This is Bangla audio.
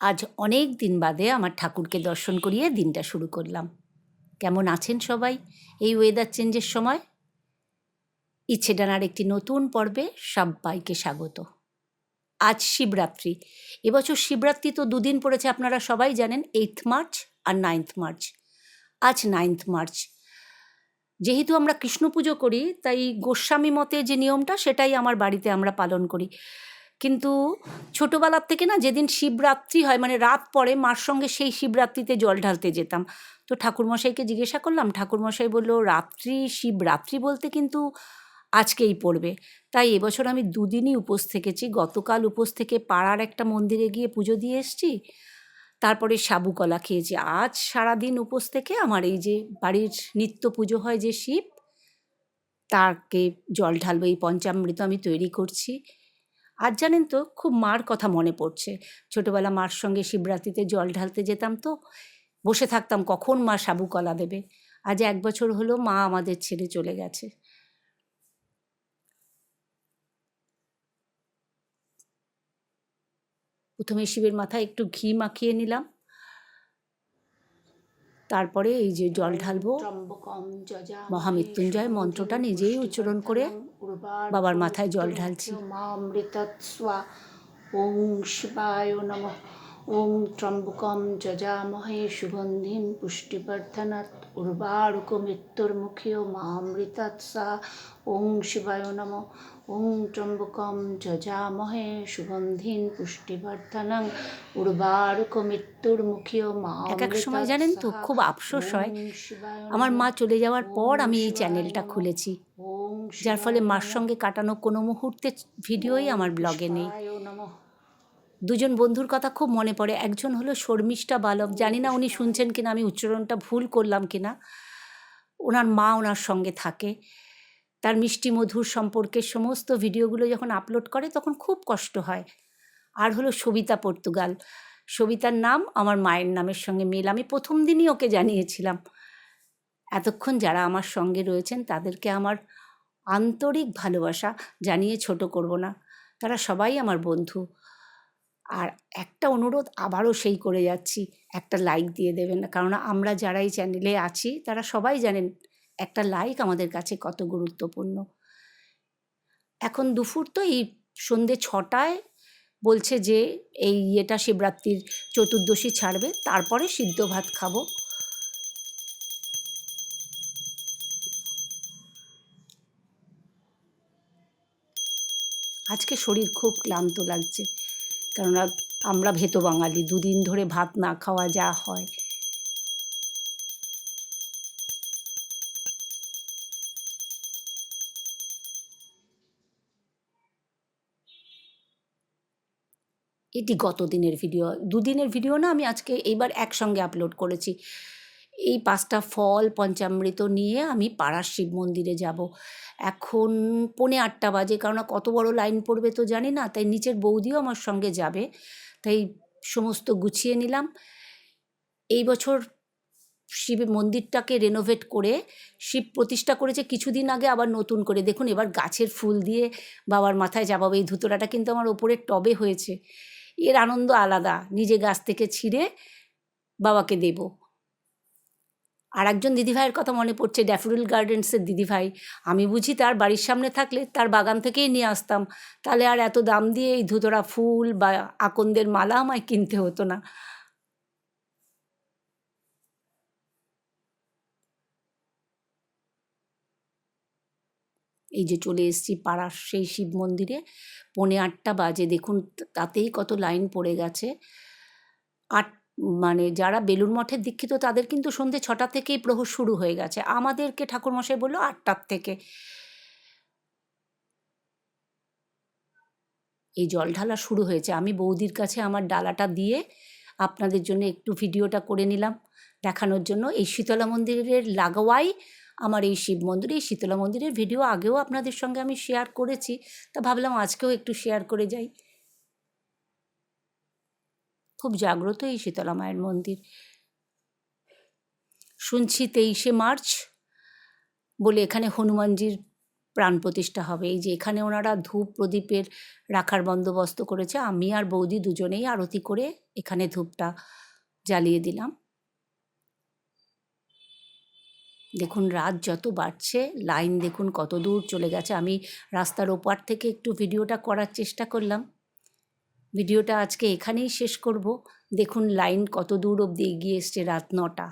আজ অনেক দিন বাদে আমার ঠাকুরকে দর্শন করিয়ে দিনটা শুরু করলাম। কেমন আছেন সবাই এই ওয়েদার চেঞ্জের সময়? ইচ্ছে ডানার একটি নতুন পর্বে সব্বাইকে স্বাগত। আজ শিবরাত্রি। এবছর শিবরাত্রি তো দুদিন পড়েছে, আপনারা সবাই জানেন, 8th মার্চ আর 9th মার্চ। আজ 9th মার্চ। যেহেতু আমরা কৃষ্ণ পুজো করি, তাই গোস্বামী মতে যে নিয়মটা সেটাই আমার বাড়িতে আমরা পালন করি। কিন্তু ছোটোবেলার থেকে না, যেদিন শিবরাত্রি হয় মানে রাত পড়ে, মার সঙ্গে সেই শিবরাত্রিতে জল ঢালতে যেতাম। তো ঠাকুরমশাইকে জিজ্ঞাসা করলাম, ঠাকুরমশাই বলল রাত্রি শিবরাত্রি বলতে কিন্তু আজকেই পড়বে। তাই এবছর আমি দুদিনই উপোস থেকেছি। গতকাল উপোস থেকে পাড়ার একটা মন্দিরে গিয়ে পুজো দিয়ে এসছি, তারপরে সাবু কলা খেয়েছি। আজ সারাদিন উপোস থেকে আমার এই যে বাড়ির নিত্য পুজো হয় যে শিব, তাকে জল ঢালবো, এই পঞ্চামৃত আমি তৈরি করছি। আজ জানেন তো, খুব মার কথা মনে পড়ছে। ছোটোবেলা মার সঙ্গে শিবরাত্রিতে জল ঢালতে যেতাম, তো বসে থাকতাম কখন মা সাবু কলা দেবে। আজ 1 বছর হলো মা আমাদের ছেড়ে চলে গেছে। প্রথমে শিবের মাথায় একটু ঘি মাখিয়ে নিলাম, তারপরে এই যে জল ঢালবো, মহামৃত্যুঞ্জয় মন্ত্রটা নিজেই উচ্চারণ করে বাবার মাথায় জল ঢালছি। ওং শিবায় নমঃ। ওং ত্রম্বকম যজামহে সুগন্ধিম পুষ্টিবর্ধনাৎ উর্বারুকমৃত্যুর্মুখীয় মামৃতাৎসা। ওং শিবায় নমঃ। ওং ত্রম্বকম যজামহে সুগন্ধিম পুষ্টিবর্ধনং উর্বারুকমৃত্যুর্মুখীয় মামৃতাৎসা। এক এক সময় জানেন তো খুব আফসোস হয়, আমার মা চলে যাওয়ার পর আমি এই চ্যানেলটা খুলেছি, যার ফলে মার সঙ্গে কাটানো কোনো মুহূর্তের ভিডিওই আমার ব্লগে নেই। দুজন বন্ধুর কথা খুব মনে পড়ে। একজন হলো শর্মিষ্ঠা বালক, জানি না উনি শুনছেন কিনা, আমি উচ্চারণটা ভুল করলাম কিনা। ওনার মা ওনার সঙ্গে থাকে। তার মিষ্টি মধুর সম্পর্কের সমস্ত ভিডিওগুলো যখন আপলোড করে তখন খুব কষ্ট হয়। আর হলো সবিতা পর্তুগাল। সবিতার নাম আমার মায়ের নামের সঙ্গে মিল। আমি প্রথম দিনই ওকে জানিয়েছিলাম। এতক্ষণ যারা আমার সঙ্গে রয়েছেন তাদেরকে আমার আন্তরিক ভালোবাসা জানিয়ে ছোট করব না, তারা সবাই আমার বন্ধু। আর একটা অনুরোধ আবারও সেই করে যাচ্ছি, একটা লাইক দিয়ে দেবেন না, কারণ আমরা যারা এই চ্যানেলে আছি তারা সবাই জানেন একটা লাইক আমাদের কাছে কত গুরুত্বপূর্ণ। এখন দুপুর, তো এই সন্ধে 6টায় বলছে যে এই শিবরাত্রির চতুর্দশী ছাড়বে, তারপরে সিদ্ধ ভাত খাবো। আজকে শরীর খুব ক্লান্ত লাগছে, কেননা আমরা ভেত বাঙালি, দুদিন ধরে ভাত না খাওয়া যা হয়। এটি গত দিনের ভিডিও, দুদিনের ভিডিও না, আমি আজকে এইবার একসঙ্গে আপলোড করেছি। এই 5টা ফল পঞ্চামৃত নিয়ে আমি পাড়ার শিব মন্দিরে যাব। এখন 7:45 বাজে, কারণ কত বড় লাইন পড়বে তো জানি না, তাই নিচের বৌদিও আমার সঙ্গে যাবে, তাই সমস্ত গুছিয়ে নিলাম। এই বছর শিব মন্দিরটাকে রেনোভেট করে শিব প্রতিষ্ঠা করেছে কিছুদিন আগে, আবার নতুন করে দেখুন এবার গাছের ফুল দিয়ে বাবার মাথায় চাপাবো। এই ধুতরাটা কিন্তু আমার ওপরের টবে হয়েছে, এর আনন্দ আলাদা, নিজে গাছ থেকে ছিঁড়ে বাবাকে দেব। আর একজন দিদিভাইয়ের কথা মনে পড়ছে, ড্যাফোডিল গার্ডেন্সের দিদিভাই। আমি বুঝি তার বাড়ির সামনে থাকলে তার বাগান থেকেই নিয়ে আসতাম, তাহলে আর এত দাম দিয়ে এই ধুতরা ফুল বা আকন্দের মালা আমায় কিনতে হতো না। এই যে চলে এসেছি পাড়ার সেই শিব মন্দিরে, 7:45 বাজে, দেখুন তাতেই কত লাইন পড়ে গেছে। মানে যারা বেলুড় মঠের দীক্ষিত তাদের কিন্তু সন্ধে 6টা থেকেই প্রহর শুরু হয়ে গেছে, আমাদেরকে ঠাকুরমশাই বললো 8টার থেকে। এই জল ঢালা শুরু হয়েছে, আমি বৌদির কাছে আমার ডালাটা দিয়ে আপনাদের জন্য একটু ভিডিওটা করে নিলাম দেখানোর জন্য। এই শীতলা মন্দিরের লাগোয়াই আমার এই শিব মন্দির। এই শীতলা মন্দিরের ভিডিও আগেও আপনাদের সঙ্গে আমি শেয়ার করেছি, তা ভাবলাম আজকেও একটু শেয়ার করে যাই। খুব জাগ্রত এই শীতলা মায়ের মন্দির। শুনছি 23শে মার্চ বলে এখানে হনুমানজির প্রাণ প্রতিষ্ঠা হবে। এই যে এখানে ওনারা ধূপ প্রদীপের রাখার বন্দোবস্ত করেছে, আমি আর বৌদি দুজনেই আরতি করে এখানে ধূপটা জ্বালিয়ে দিলাম। দেখুন রাত যত বাড়ছে লাইন দেখুন কত দূর চলে গেছে। আমি রাস্তার ওপার থেকে একটু ভিডিওটা করার চেষ্টা করলাম। ভিডিওটা আজকে এখানেই শেষ করব। দেখুন লাইন কত দূর অবধি এগিয়ে এসছে, রাত 9টা।